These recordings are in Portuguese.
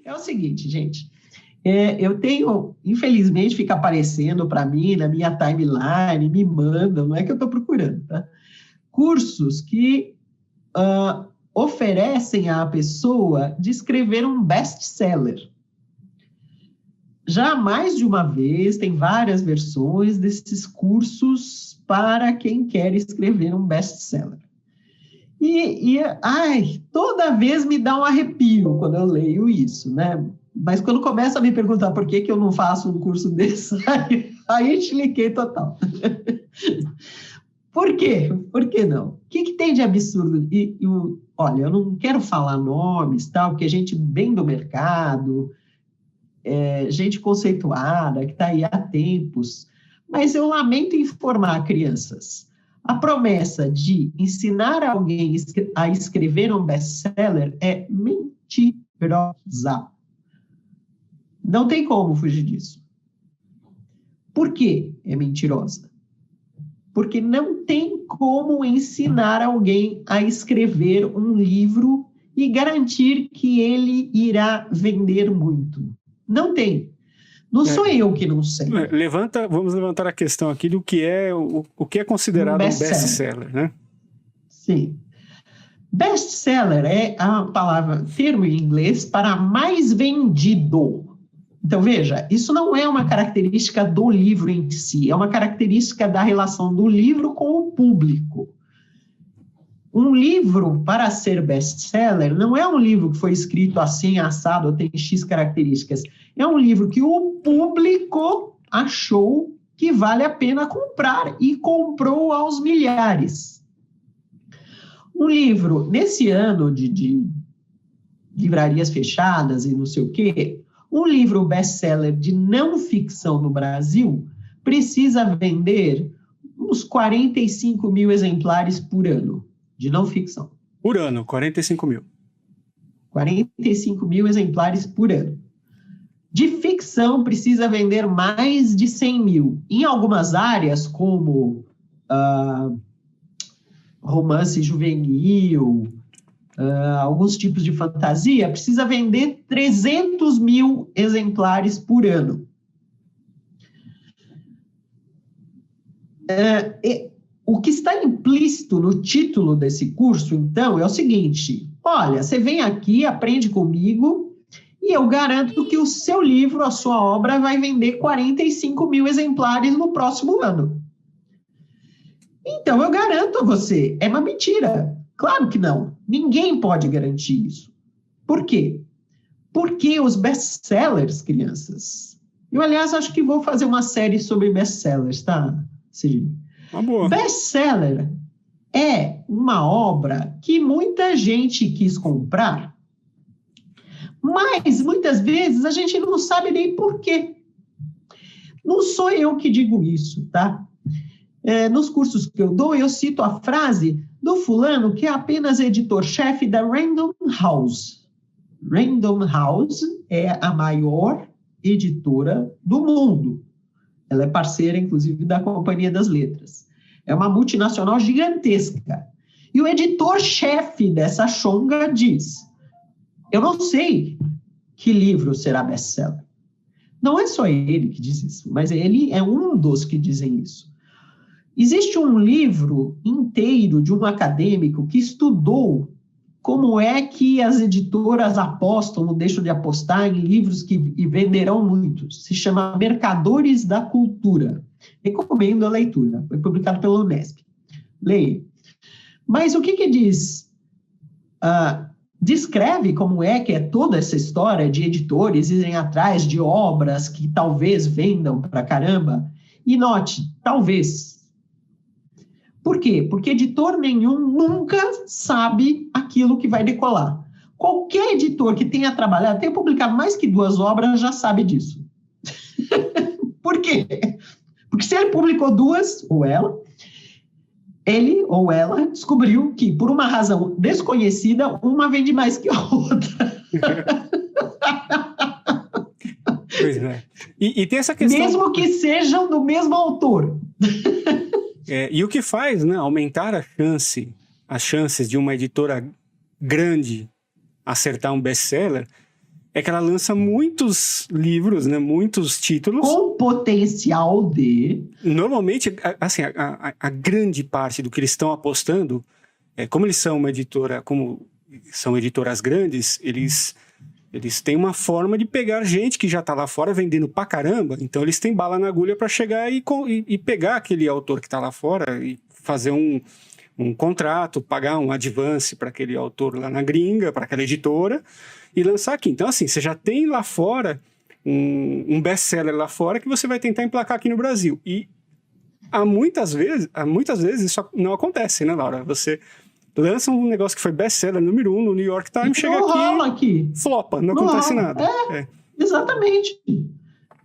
É o seguinte, gente. Eu tenho, infelizmente, fica aparecendo para mim, na minha timeline, me mandam, não é que eu estou procurando, tá? Cursos que oferecem à pessoa de escrever um best-seller. Já mais de uma vez, tem várias versões desses cursos para quem quer escrever um best-seller. Toda vez me dá um arrepio quando eu leio isso, né? Mas quando começa a me perguntar por que eu não faço um curso desse, aí chiliquei total. Por quê? Por que não? O que tem de absurdo? Olha, eu não quero falar nomes, tal, porque é gente bem do mercado, gente conceituada, que está aí há tempos, mas eu lamento informar crianças. A promessa de ensinar alguém a escrever um best-seller é mentirosa. Não tem como fugir disso. Por que é mentirosa? Porque não tem como ensinar alguém a escrever um livro e garantir que ele irá vender muito. Não tem. Não sou eu que não sei. Vamos levantar a questão aqui do que é o que é considerado um best-seller, né? Sim. Best-seller é a palavra, termo em inglês para mais vendido. Então, veja, isso não é uma característica do livro em si, é uma característica da relação do livro com o público. Um livro, para ser best-seller, não é um livro que foi escrito assim, assado, ou tem X características. É um livro que o público achou que vale a pena comprar e comprou aos milhares. Um livro, nesse ano de livrarias fechadas e não sei o quê, um livro best-seller de não ficção no Brasil precisa vender uns 45 mil exemplares por ano. De não ficção. Por ano, 45 mil. 45 mil exemplares por ano. De ficção, precisa vender mais de 100 mil. Em algumas áreas, como romance juvenil, alguns tipos de fantasia, precisa vender 300 mil exemplares por ano. O que está implícito no título desse curso, então, é o seguinte: olha, você vem aqui, aprende comigo, e eu garanto que o seu livro, a sua obra, vai vender 45 mil exemplares no próximo ano. Então, eu garanto a você, é uma mentira. Claro que não. Ninguém pode garantir isso. Por quê? Porque os best-sellers, crianças... Eu, aliás, acho que vou fazer uma série sobre best-sellers, tá, Sidney? Best-seller é uma obra que muita gente quis comprar, mas muitas vezes a gente não sabe nem por quê. Não sou eu que digo isso, tá? Nos cursos que eu dou, eu cito a frase do fulano que é apenas editor-chefe da Random House. Random House é a maior editora do mundo. Ela é parceira, inclusive, da Companhia das Letras. É uma multinacional gigantesca. E o editor-chefe dessa chonga diz: eu não sei que livro será best-seller. Não é só ele que diz isso, mas ele é um dos que dizem isso. Existe um livro inteiro de um acadêmico que estudou como é que as editoras apostam ou deixam de apostar em livros que venderão muito. Se chama Mercadores da Cultura. Recomendo a leitura. Foi publicado pela Unesp. Leia. Mas o que diz? Descreve como é que é toda essa história de editores irem atrás de obras que talvez vendam pra caramba. E note, talvez. Por quê? Porque editor nenhum nunca sabe aquilo que vai decolar. Qualquer editor que tenha trabalhado, tenha publicado mais que 2 obras, já sabe disso. Por quê? Porque se ele publicou 2, ele ou ela descobriu que, por uma razão desconhecida, uma vende mais que a outra. Pois é. E tem essa questão... Mesmo que sejam do mesmo autor. E o que faz, né, aumentar as chances de uma editora grande acertar um best-seller é que ela lança muitos livros, né? Muitos títulos. Com potencial de... Normalmente, assim, a grande parte do que eles estão apostando, como eles são uma editora, como são editoras grandes, eles têm uma forma de pegar gente que já está lá fora vendendo pra caramba, então eles têm bala na agulha para chegar e pegar aquele autor que está lá fora e fazer um contrato, pagar um advance para aquele autor lá na gringa, para aquela editora, e lançar aqui. Então, assim, você já tem lá fora um best-seller lá fora que você vai tentar emplacar aqui no Brasil. E muitas vezes isso não acontece, né, Laura? Você lança um negócio que foi best-seller número 1 no New York Times, chega aqui, flopa, não acontece nada. Exatamente.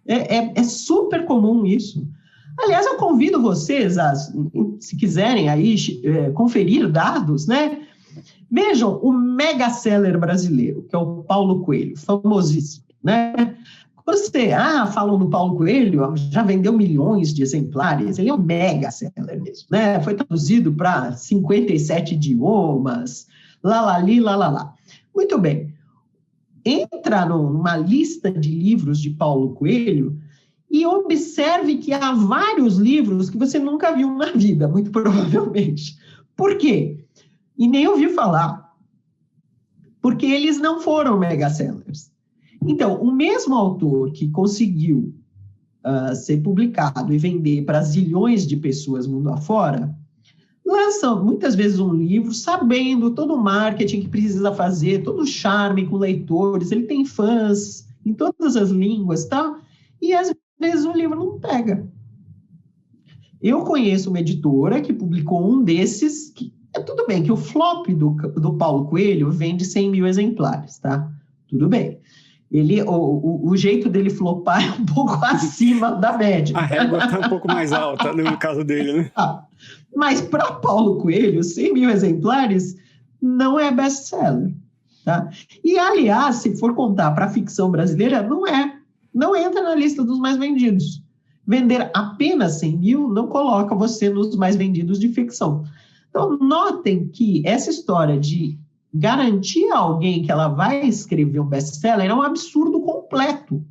É super comum isso. Aliás, eu convido vocês se quiserem aí conferir dados, né? Vejam o mega-seller brasileiro, que é o Paulo Coelho, famosíssimo, né? Falam do Paulo Coelho, já vendeu milhões de exemplares, ele é um mega-seller mesmo, né? Foi traduzido para 57 idiomas, lalali. Muito bem. Entra numa lista de livros de Paulo Coelho e observe que há vários livros que você nunca viu na vida, muito provavelmente. Por quê? E nem ouviu falar. Porque eles não foram mega-sellers. Então, o mesmo autor que conseguiu ser publicado e vender para zilhões de pessoas mundo afora, lança muitas vezes um livro sabendo todo o marketing que precisa fazer, todo o charme com leitores, ele tem fãs em todas as línguas, tá? E às vezes o livro não pega. Eu conheço uma editora que publicou um desses, tudo bem que o flop do Paulo Coelho vende 100 mil exemplares, tá? Tudo bem. O jeito dele flopar é um pouco acima da média. A régua está um pouco mais alta no caso dele, né? Mas para Paulo Coelho, 100 mil exemplares não é best-seller, tá? E, aliás, se for contar para a ficção brasileira, não entra na lista dos mais vendidos. Vender apenas 100 mil não coloca você nos mais vendidos de ficção. Então, notem que essa história de garantir a alguém que ela vai escrever um best-seller é um absurdo completo.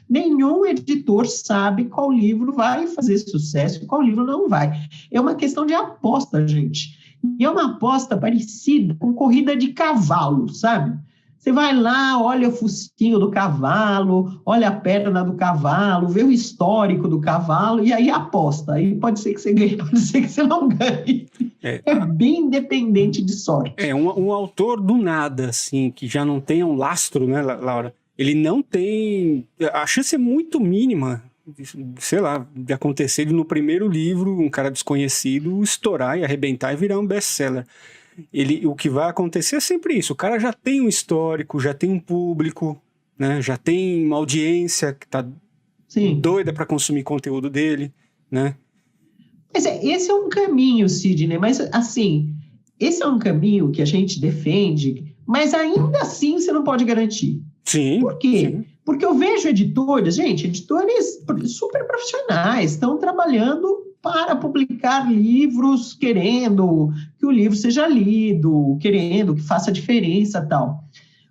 Nenhum editor sabe qual livro vai fazer sucesso e qual livro não vai. É uma questão de aposta, gente. E é uma aposta parecida com corrida de cavalo, sabe? Você vai lá, olha o focinho do cavalo, olha a perna do cavalo, vê o histórico do cavalo e aí aposta. Aí pode ser que você ganhe, pode ser que você não ganhe. É bem independente de sorte. Um autor do nada, assim, que já não tenha um lastro, né, Laura? Ele não tem... A chance é muito mínima, sei lá, de acontecer ele no primeiro livro, um cara desconhecido, estourar e arrebentar e virar um best-seller. O que vai acontecer é sempre isso. O cara já tem um histórico, já tem um público, né? Já tem uma audiência que tá doida para consumir conteúdo dele, né? Mas esse é um caminho, Sidney, mas assim, esse é um caminho que a gente defende, mas ainda assim você não pode garantir. Sim. Por quê? Sim. Porque eu vejo editores super profissionais, estão trabalhando para publicar livros, querendo que o livro seja lido, querendo que faça diferença e tal.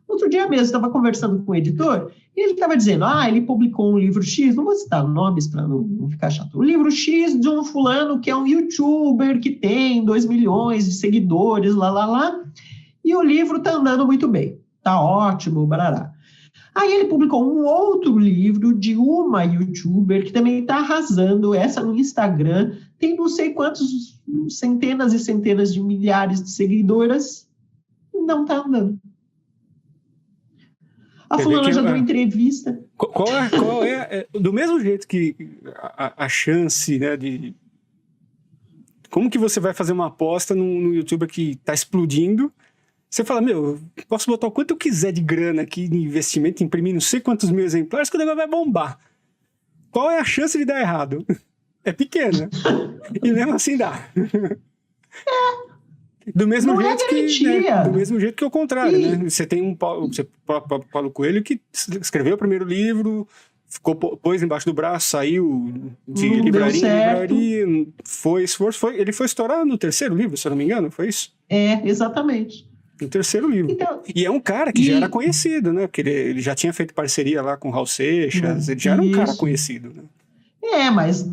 Outro dia mesmo, estava conversando com o editor, e ele estava dizendo, ele publicou um livro X, não vou citar nomes para não ficar chato, o livro X de um fulano que é um youtuber que tem 2 milhões de seguidores, e o livro está andando muito bem, está ótimo, barará. Aí ele publicou um outro livro de uma youtuber que também está arrasando, essa no Instagram, tem não sei quantos, centenas e centenas de milhares de seguidoras, não está andando. A fulana já deu entrevista. Qual é do mesmo jeito que a chance, né, de... Como que você vai fazer uma aposta no youtuber que está explodindo? Você fala, eu posso botar o quanto eu quiser de grana aqui de investimento, imprimir não sei quantos mil exemplares, que o negócio vai bombar. Qual é a chance de dar errado? É pequena. E mesmo assim dá. Do mesmo jeito que o contrário, né? Você tem Paulo Coelho que escreveu o primeiro livro, pôs embaixo do braço, saiu de livraria, foi esforço, ele foi estourar no terceiro livro, se eu não me engano, foi isso? Exatamente. no terceiro livro. Então, E é um cara que já era conhecido, né? Porque ele já tinha feito parceria lá com o Raul Seixas, ele já era um cara conhecido, né? Mas,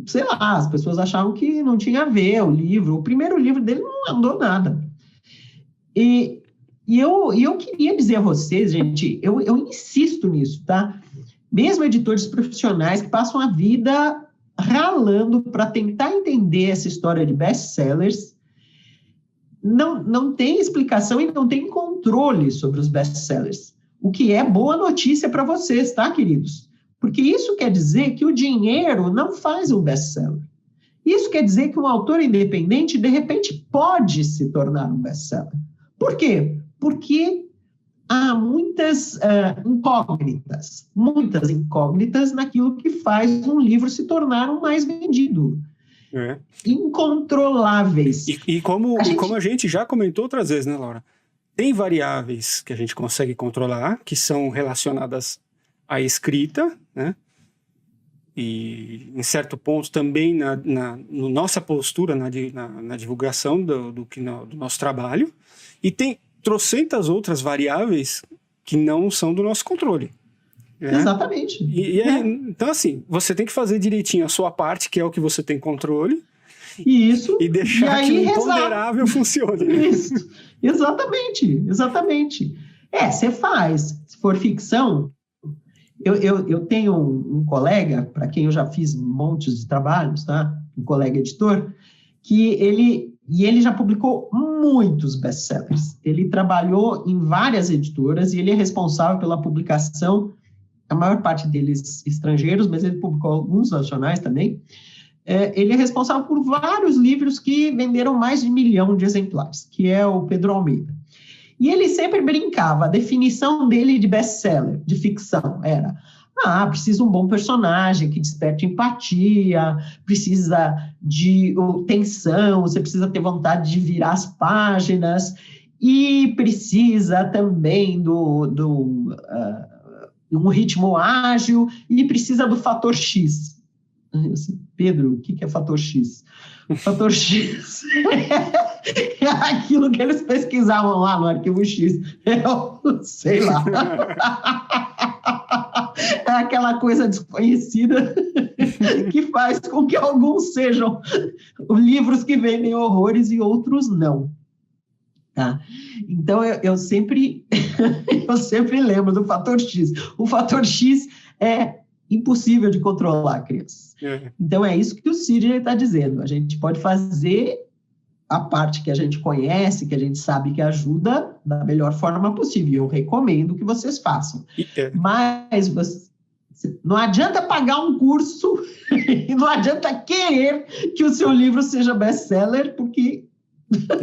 sei lá, as pessoas achavam que não tinha a ver o livro. O primeiro livro dele não andou nada. E eu queria dizer a vocês, gente, eu insisto nisso, tá? Mesmo editores profissionais que passam a vida ralando para tentar entender essa história de best-sellers, não tem explicação e não tem controle sobre os best-sellers. O que é boa notícia para vocês, tá, queridos? Porque isso quer dizer que o dinheiro não faz um best-seller. Isso quer dizer que um autor independente, de repente, pode se tornar um best-seller. Por quê? Porque há muitas incógnitas naquilo que faz um livro se tornar um mais vendido. Incontroláveis. E como a gente já comentou outras vezes, né, Laura? Tem variáveis que a gente consegue controlar, que são relacionadas à escrita, né? E, em certo ponto, também na nossa postura, na divulgação do nosso trabalho. E tem trocentas outras variáveis que não são do nosso controle. Né? Exatamente. Então, assim, você tem que fazer direitinho a sua parte, que é o que você tem controle, isso, e deixar que o imponderável funcione. Isso, exatamente. Você faz. Se for ficção, eu tenho um colega, para quem eu já fiz montes de trabalhos, tá? Um colega editor, que ele já publicou muitos best-sellers. Ele trabalhou em várias editoras e ele é responsável pela publicação, a maior parte deles estrangeiros, mas ele publicou alguns nacionais também. Ele é responsável por vários livros que venderam mais de 1 milhão de exemplares, que é o Pedro Almeida. E ele sempre brincava, a definição dele de best-seller, de ficção, era: precisa um bom personagem que desperte empatia, precisa de tensão, você precisa ter vontade de virar as páginas, e precisa também de um ritmo ágil, e precisa do fator X. Assim, Pedro, o que é fator X? O fator X é aquilo que eles pesquisavam lá no arquivo X. Eu sei lá. É aquela coisa desconhecida que faz com que alguns sejam livros que vendem horrores e outros não. Tá? Então, eu sempre lembro do fator X. O fator X é impossível de controlar, crianças. Então, é isso que o Sidney está dizendo. A gente pode fazer a parte que a gente conhece, que a gente sabe que ajuda da melhor forma possível. Eu recomendo que vocês façam. Mas não adianta pagar um curso e não adianta querer que o seu livro seja best-seller, porque...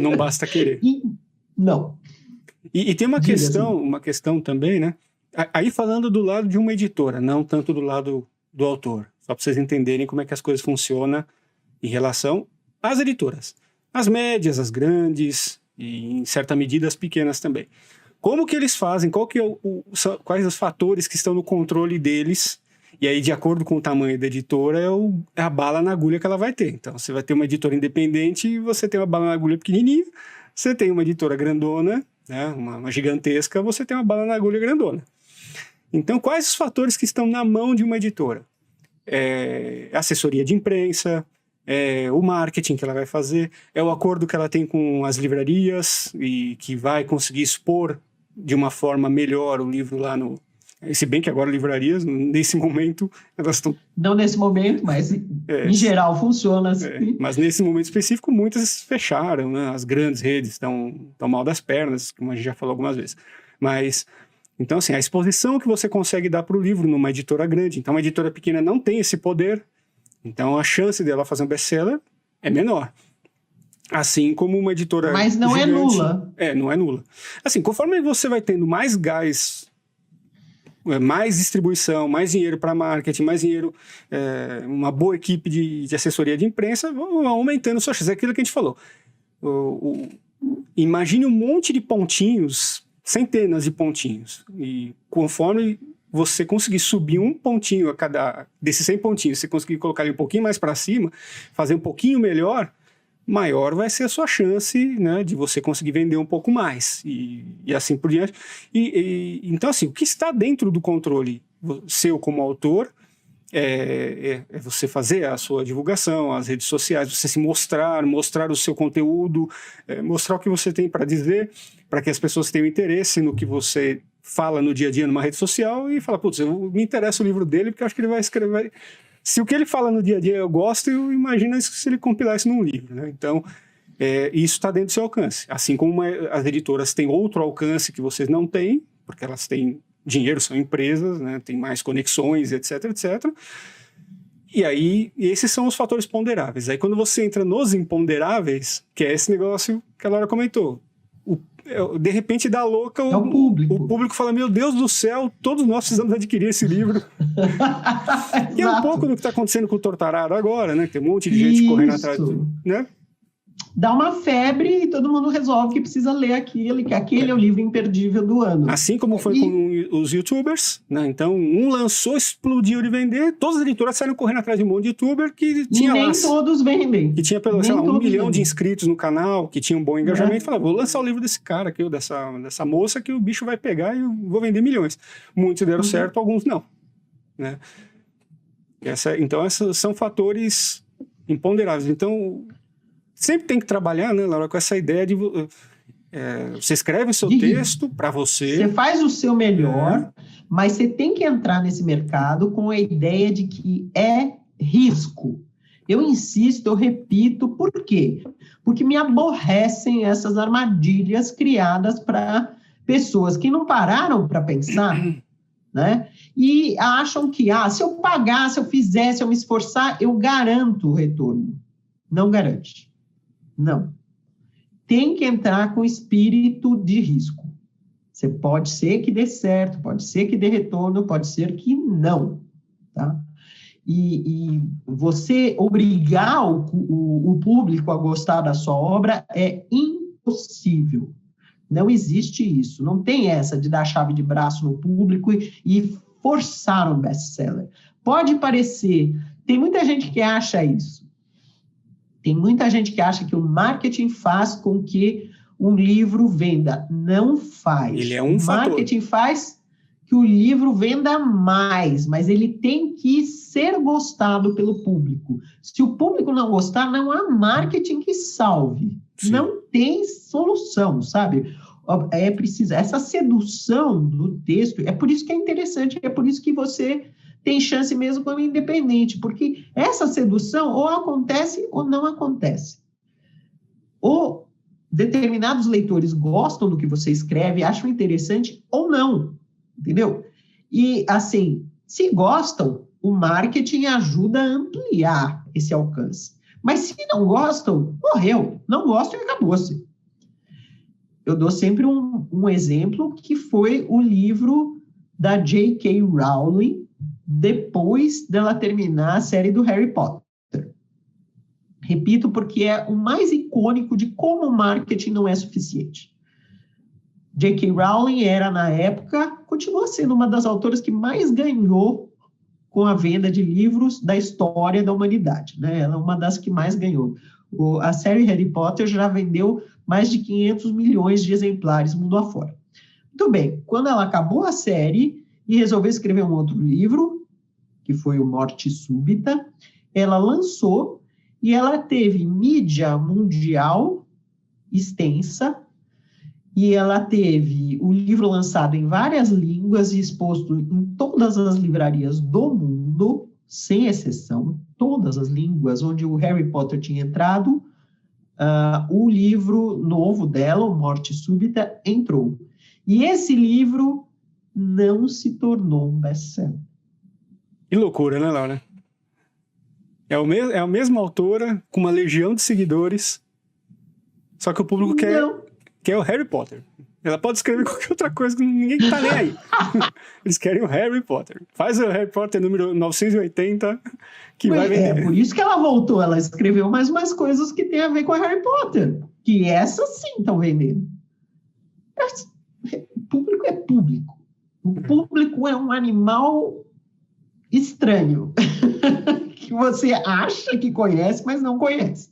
Não basta querer. Não. E tem uma questão também, né? Aí falando do lado de uma editora, não tanto do lado do autor. Só para vocês entenderem como é que as coisas funcionam em relação às editoras. As médias, as grandes e, em certa medida, as pequenas também. Como que eles fazem? Quais os fatores que estão no controle deles? E aí, de acordo com o tamanho da editora, é a bala na agulha que ela vai ter. Então, você vai ter uma editora independente e você tem uma bala na agulha pequenininha. Você tem uma editora grandona, né, uma gigantesca, você tem uma bala na agulha grandona. Então, quais os fatores que estão na mão de uma editora? Assessoria de imprensa, o marketing que ela vai fazer, é o acordo que ela tem com as livrarias e que vai conseguir expor de uma forma melhor o livro lá no... Se bem que agora livrarias, nesse momento, elas estão... Não nesse momento, mas em geral funciona assim. Mas nesse momento específico, muitas fecharam, né? As grandes redes estão mal das pernas, como a gente já falou algumas vezes. Mas... Então, assim, a exposição que você consegue dar para o livro numa editora grande. Então, uma editora pequena não tem esse poder. Então, a chance dela fazer um best-seller é menor. Assim como uma editora Mas não gigante, é nula. Não é nula. Assim, conforme você vai tendo mais gás, mais distribuição, mais dinheiro para marketing, mais dinheiro, uma boa equipe de assessoria de imprensa, vão aumentando sua chance. É aquilo que a gente falou. Imagine um monte de pontinhos, centenas de pontinhos. E conforme você conseguir subir um pontinho a cada... Desses 100 pontinhos, você conseguir colocar ele um pouquinho mais para cima, fazer um pouquinho melhor, maior vai ser a sua chance, né, de você conseguir vender um pouco mais, e assim por diante. Então, assim, o que está dentro do controle seu como autor é você fazer a sua divulgação, as redes sociais, você se mostrar o seu conteúdo, mostrar o que você tem para dizer, para que as pessoas tenham interesse no que você fala no dia a dia numa rede social e fala, putz, me interessa o livro dele porque eu acho que ele vai escrever. Se o que ele fala no dia a dia eu gosto, eu imagino isso se ele compilar isso num livro, né? Então, isso está dentro do seu alcance. Assim como as editoras têm outro alcance que vocês não têm, porque elas têm dinheiro, são empresas, né? Tem mais conexões, etc, etc. E aí, esses são os fatores ponderáveis. Aí, quando você entra nos imponderáveis, que é esse negócio que a Laura comentou, de repente dá louca, o público fala, meu Deus do céu, todos nós precisamos adquirir esse livro. Que é um pouco do que está acontecendo com o Tortararo agora, né? Tem um monte de gente correndo atrás, né? Dá uma febre e todo mundo resolve que precisa ler aquele, que aquele é o livro imperdível do ano. Assim como foi com os youtubers, né? Então, um lançou, explodiu de vender, todas as editoras saíram correndo atrás de um monte de youtuber que tinha nem todos vendem. Que tinha, sei lá, 1 milhão de inscritos no canal, que tinha um bom engajamento, e falava, vou lançar o livro desse cara aqui, dessa moça, que o bicho vai pegar e eu vou vender milhões. Muitos deram certo, alguns não. Né? Então, esses são fatores imponderáveis. Então, sempre tem que trabalhar, né, Laura, com essa ideia de... você escreve o seu texto para você. Você faz o seu melhor, mas você tem que entrar nesse mercado com a ideia de que é risco. Eu insisto, eu repito, por quê? Porque me aborrecem essas armadilhas criadas para pessoas que não pararam para pensar, né? E acham que, se eu pagar, se eu fizer, se eu me esforçar, eu garanto o retorno. Não garante. Não. Tem que entrar com espírito de risco. Você pode ser que dê certo, pode ser que dê retorno, pode ser que não, tá? E você obrigar o público a gostar da sua obra é impossível. Não existe isso. Não tem essa de dar chave de braço no público e forçar um best-seller. Pode parecer. Tem muita gente que acha isso. Tem muita gente que acha que o marketing faz com que um livro venda. Não faz. Ele é um fator. O marketing faz que o livro venda mais, mas ele tem que ser gostado pelo público. Se o público não gostar, não há marketing que salve. Sim. Não tem solução, sabe? É preciso essa sedução do texto, é por isso que é interessante, é por isso que você tem chance mesmo como independente, porque essa sedução ou acontece ou não acontece. Ou determinados leitores gostam do que você escreve, acham interessante ou não, entendeu? E, assim, se gostam, o marketing ajuda a ampliar esse alcance. Mas se não gostam, morreu. Não gostam e acabou-se. Eu dou sempre um exemplo, que foi o livro da J.K. Rowling, depois dela terminar a série do Harry Potter. Repito, porque é o mais icônico de como o marketing não é suficiente. J.K. Rowling era, na época, continua sendo uma das autoras que mais ganhou com a venda de livros da história da humanidade, né? Ela é uma das que mais ganhou. A série Harry Potter já vendeu mais de 500 milhões de exemplares mundo afora. Muito bem, quando ela acabou a série e resolveu escrever um outro livro, que foi o Morte Súbita, ela lançou e ela teve mídia mundial extensa, e ela teve o livro lançado em várias línguas e exposto em todas as livrarias do mundo, sem exceção, todas as línguas onde o Harry Potter tinha entrado, o livro novo dela, o Morte Súbita, entrou. E esse livro não se tornou um best-seller. Que loucura, né, Laura? É a mesma autora, com uma legião de seguidores, só que o público quer o Harry Potter. Ela pode escrever qualquer outra coisa que ninguém tá nem aí. Eles querem o Harry Potter. Faz o Harry Potter número 980, que vai vender. É por isso que ela voltou. Ela escreveu mais umas coisas que tem a ver com o Harry Potter. Que essas sim estão vendendo. O público é público. O público é um animal estranho. Que você acha que conhece, mas não conhece.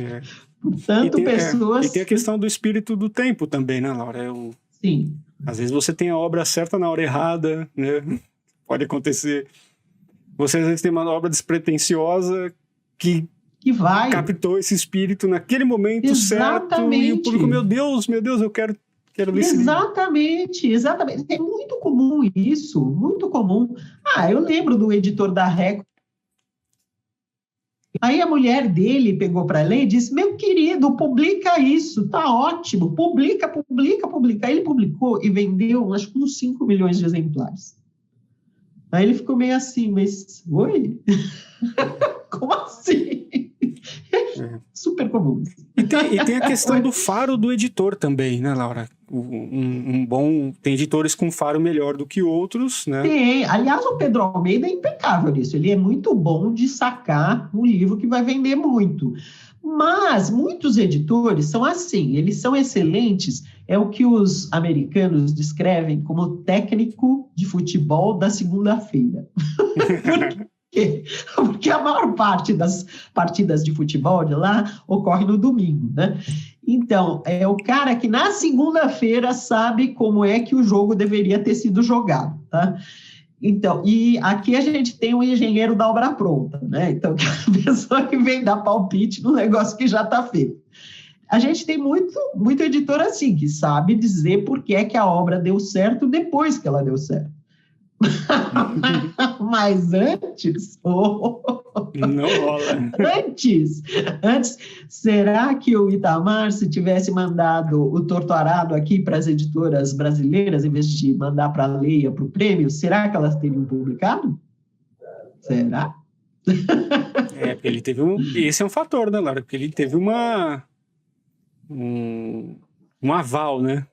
É. Portanto, pessoas... E tem a questão do espírito do tempo também, né, Laura? Sim. Às vezes você tem a obra certa na hora errada, né? Pode acontecer. Você às vezes tem uma obra despretensiosa que captou esse espírito naquele momento certo, e o público, meu Deus, eu quero ler esse livro. Exatamente. É muito comum isso, muito comum. Eu lembro do editor da Record. Aí a mulher dele pegou para ler e disse, meu querido, publica isso, tá ótimo, publica. Aí ele publicou e vendeu, acho que uns 5 milhões de exemplares. Aí ele ficou meio assim, mas, oi? Como assim? Super comum. E tem a questão do faro do editor também, né, Laura? Tem editores com faro melhor do que outros, né? Tem. Aliás, o Pedro Almeida é impecável nisso. Ele é muito bom de sacar um livro que vai vender muito. Mas muitos editores são assim, eles são excelentes, é o que os americanos descrevem como técnico de futebol da segunda-feira. Por quê? Porque a maior parte das partidas de futebol de lá ocorre no domingo, né? Então, é o cara que na segunda-feira sabe como é que o jogo deveria ter sido jogado, tá? Então, e aqui a gente tem um engenheiro da obra pronta, né? Então, a pessoa que vem dar palpite no negócio que já está feito. A gente tem muito editor assim, que sabe dizer por que é que a obra deu certo depois que ela deu certo. Mas antes... Não rola. Antes, será que o Itamar, se tivesse mandado o Torturado aqui para as editoras brasileiras, em vez de mandar para a Leia, para o prêmio, será que elas teriam publicado? Será? Porque ele teve esse é um fator, né, Laura? Porque ele teve um aval, né?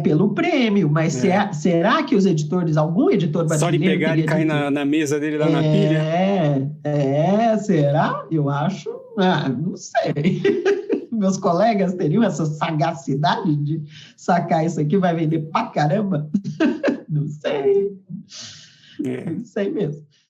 Pelo prêmio, mas será que os editores, algum editor brasileiro... Só de pegar e cair na mesa dele lá na pilha? Será? Eu acho... não sei. Meus colegas teriam essa sagacidade de sacar isso aqui, vai vender pra caramba? Não sei. Não sei mesmo.